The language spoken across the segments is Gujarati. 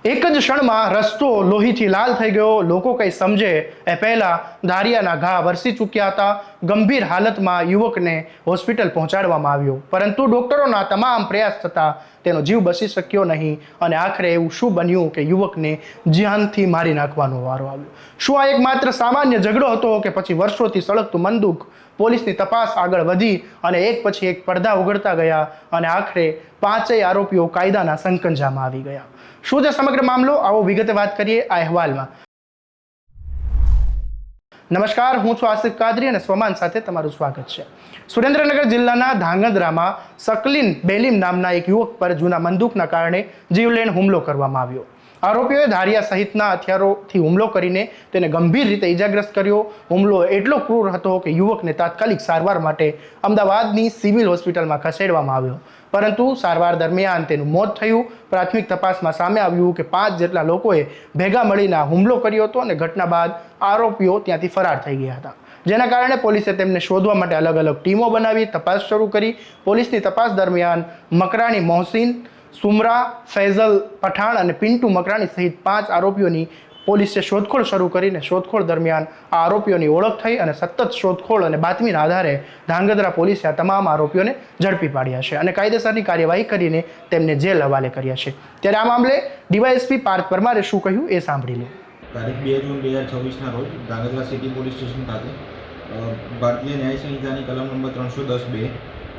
એક જ ક્ષણમાં રસ્તો લોહીથી લાલ થઈ ગયો। લોકો કંઈ સમજે એ પહેલા ધારિયાના ઘા વરસી ચૂક્યા હતા। ગંભીર હાલતમાં યુવકને હોસ્પિટલ પહોંચાડવામાં આવ્યો, પરંતુ ડોક્ટરોના તમામ પ્રયાસ છતાં તેનો જીવ બચી શક્યો નહીં અને આખરે એવું શું બન્યું કે યુવકને જાનથી મારી નાખવાનો વારો આવ્યો। શું આ એક માત્ર સામાન્ય ઝઘડો હતો કે પછી વર્ષોથી સળગતું મન દુઃખ? પોલીસની તપાસ આગળ વધી અને એક પછી એક પડદા ઉઘડતા ગયા અને આખરે 5 આરોપીઓ કાયદાના સંકંજામાં આવી ગયા। શું છે સમગ્ર મામલો? આવો વિગતે વાત કરીએ આ અહેવાલમાં। નમસ્કાર, હું છું આસિફ કાદરી અને સ્વમાન સાથે તમારું સ્વાગત છે। સુરેન્દ્રનગર જિલ્લાના ધાંગધ્રામાં શકલીન બેલીમ નામના એક યુવક પર જૂના બંદૂકના કારણે જીવલેણ હુમલો કરવામાં આવ્યો। આરોપીઓએ ધારિયા સહિતના હથિયારોથી હુમલો કરીને તેને ગંભીર રીતે ઇજાગ્રસ્ત કર્યો। હુમલો એટલો ક્રૂર હતો કે યુવકને તાત્કાલિક સારવાર માટે અમદાવાદની સિવિલ હોસ્પિટલમાં ખસેડવામાં આવ્યો, પરંતુ સારવાર દરમિયાન તેનું મોત થયું। પ્રાથમિક તપાસમાં સામે આવ્યું કે 5 જેટલા લોકોએ ભેગા મળીને હુમલો કર્યો હતો અને ઘટના બાદ આરોપીઓ ત્યાંથી ફરાર થઈ ગયા હતા, જેના કારણે પોલીસે તેમને શોધવા માટે અલગ અલગ ટીમો બનાવી તપાસ શરૂ કરી। પોલીસની તપાસ દરમિયાન મકરાણી મોહસિન, સુમરા, ફૈઝલ પઠાણ અને પિન્ટુ મકરાણી સહિત 5 આરોપીઓની પોલીસે શોધખોળ શરૂ કરીને શોધખોળ દરમિયાન આ આરોપીઓની ઓળખ થઈ અને સતત શોધખોળ અને બાતમીના આધારે ધાંગધ્રા પોલીસે આ તમામ આરોપીઓને ઝડપી પાડ્યા છે અને કાયદેસરની કાર્યવાહી કરીને તેમને જેલ હવાલે કર્યા છે। ત્યારે આ મામલે ડીવાયએસપી પાર્થ પરમારે શું કહ્યું એ સાંભળી લો। તારીખ 2 જૂન 2024ના રોજ ધાંગધ્રા સિટી પોલીસ સ્ટેશન ખાતે ભારતીય ન્યાય સંહિતાની કલમ નંબર 310(2),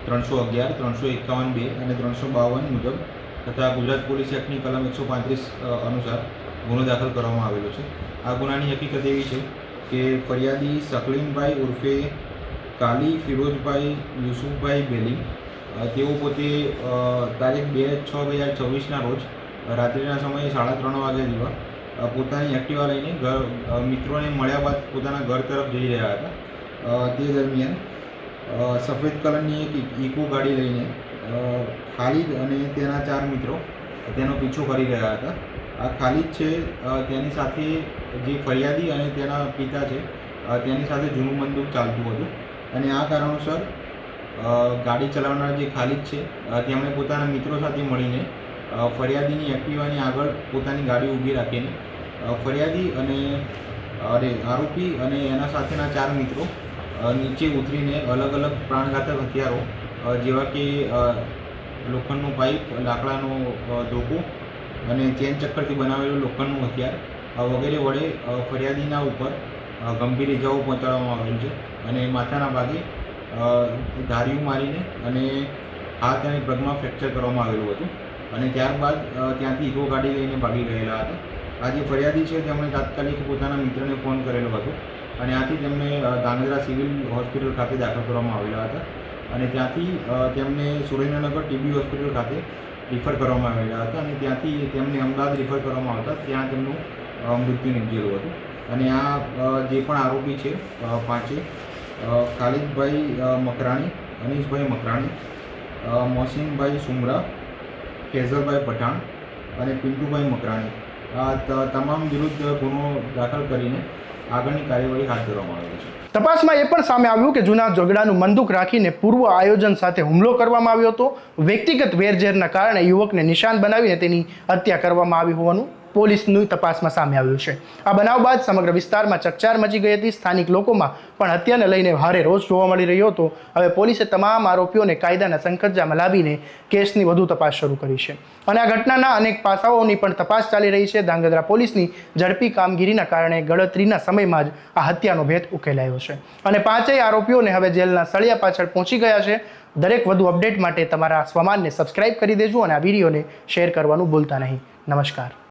311, 351(2) અને 352 મુજબ તથા ગુજરાત પોલીસ એક્ટની કલમ 135 અનુસાર ગુનો દાખલ કરવામાં આવેલો છે। આ ગુનાની હકીકત એવી છે કે ફરિયાદી શકલીનભાઈ ઉર્ફે કાલી ફિરોજભાઈ યુસુફભાઈ બેલી તેઓ પોતે તારીખ 2/6/2024ના રોજ રાત્રિના સમયે 3:30 વાગ્યા જેવા પોતાની એક્ટિવા લઈને મિત્રોને મળ્યા બાદ પોતાના ઘર તરફ જઈ રહ્યા હતા। તે દરમિયાન સફેદ કલરની એક ઇકો ગાડી લઈને ખાલિદ અને તેના 4 મિત્રો તેનો પીછો કરી રહ્યા હતા। આ ખાલિદ છે તેની સાથે જે ફરિયાદી અને તેના પિતા છે તેની સાથે જૂનું બંદૂક ચાલતું હતું અને આ કારણોસર ગાડી ચલાવનાર જે ખાલિદ છે તેમણે પોતાના મિત્રો સાથે મળીને ફરિયાદીની એક્ટિવાની આગળ પોતાની ગાડી ઊભી રાખીને ફરિયાદી અને આરોપી અને એના સાથેના 4 મિત્રો નીચે ઉતરીને અલગ અલગ પ્રાણઘાતક હથિયારો જેવા કે લોખંડનો પાઇપ, લાકડાનો ધોકો અને ચેન ચક્કરથી બનાવેલું લોખંડનું હથિયાર વગેરે વડે ફરિયાદીના ઉપર ગંભીર ઇજાઓ પહોંચાડવામાં આવેલ છે અને માથાના ભાગે ધારિયું મારીને અને હાથ અને પગમાં ફ્રેક્ચર કરવામાં આવેલું હતું અને ત્યારબાદ ત્યાંથી ઇકો ગાડી લઈને ભાગી ગયેલા હતા। આ જે ફરિયાદી છે તેમણે તાત્કાલિક પોતાના મિત્રને ફોન કરેલો હતો અને આથી તેમને ધાંગધ્રા સિવિલ હોસ્પિટલ ખાતે દાખલ કરવામાં આવેલા હતા અને ત્યાંથી તેમને સુરેન્દ્રનગર ટીબી હોસ્પિટલ ખાતે રિફર કરવામાં આવેલા હતા અને ત્યાંથી તેમને અમદાવાદ રિફર કરવામાં આવતા ત્યાં તેમનું મૃત્યુ નિપજેલું હતું। અને આ જે પણ આરોપી છે 5 ખાલિદભાઈ મકરાણી, અનીસભાઈ મકરાણી, મોહસિનભાઈ સુમરા, ફૈઝલભાઈ પઠાણ અને પિન્ટુભાઈ મકરાણી આ તમામ વિરુદ્ધ ગુનો દાખલ કરીને આગળની કાર્યવાહી હાથ ધરવામાં આવી છે। તપાસમાં એ પણ સામે આવ્યું કે જૂના ઝઘડાનું બંદૂક રાખીને પૂર્વ આયોજન સાથે હુમલો કરવામાં આવ્યો હતો। વ્યક્તિગત વેરઝેરના કારણે યુવકને નિશાન બનાવીને તેની હત્યા કરવામાં આવી હોવાનું પોલીસની તપાસમાં સામે આવ્યું છે। આ બનાવ બાદ સમગ્ર વિસ્તારમાં ચકચાર મચી ગઈ હતી। સ્થાનિક લોકોમાં પણ હત્યાને લઈને ભારે રોષ જોવા મળી રહ્યો હતો। હવે પોલીસે તમામ આરોપીઓને કાયદાના સંકજામાં લાવીને કેસની વધુ તપાસ શરૂ કરી છે અને આ ઘટનાના અનેક પાસાઓની પણ તપાસ ચાલી રહી છે। ધાંગધ્રા પોલીસની ઝડપી કામગીરીના કારણે ગણતરીના સમયમાં જ આ હત્યાનો ભેદ ઉકેલાયો છે અને 5 આરોપીઓને હવે જેલના સળિયા પાછળ પહોંચી ગયા છે। દરેક વધુ અપડેટ માટે તમારા સ્વમાનને સબસ્ક્રાઇબ કરી દેજો અને આ વિડીયોને શેર કરવાનું ભૂલતા નહીં। નમસ્કાર।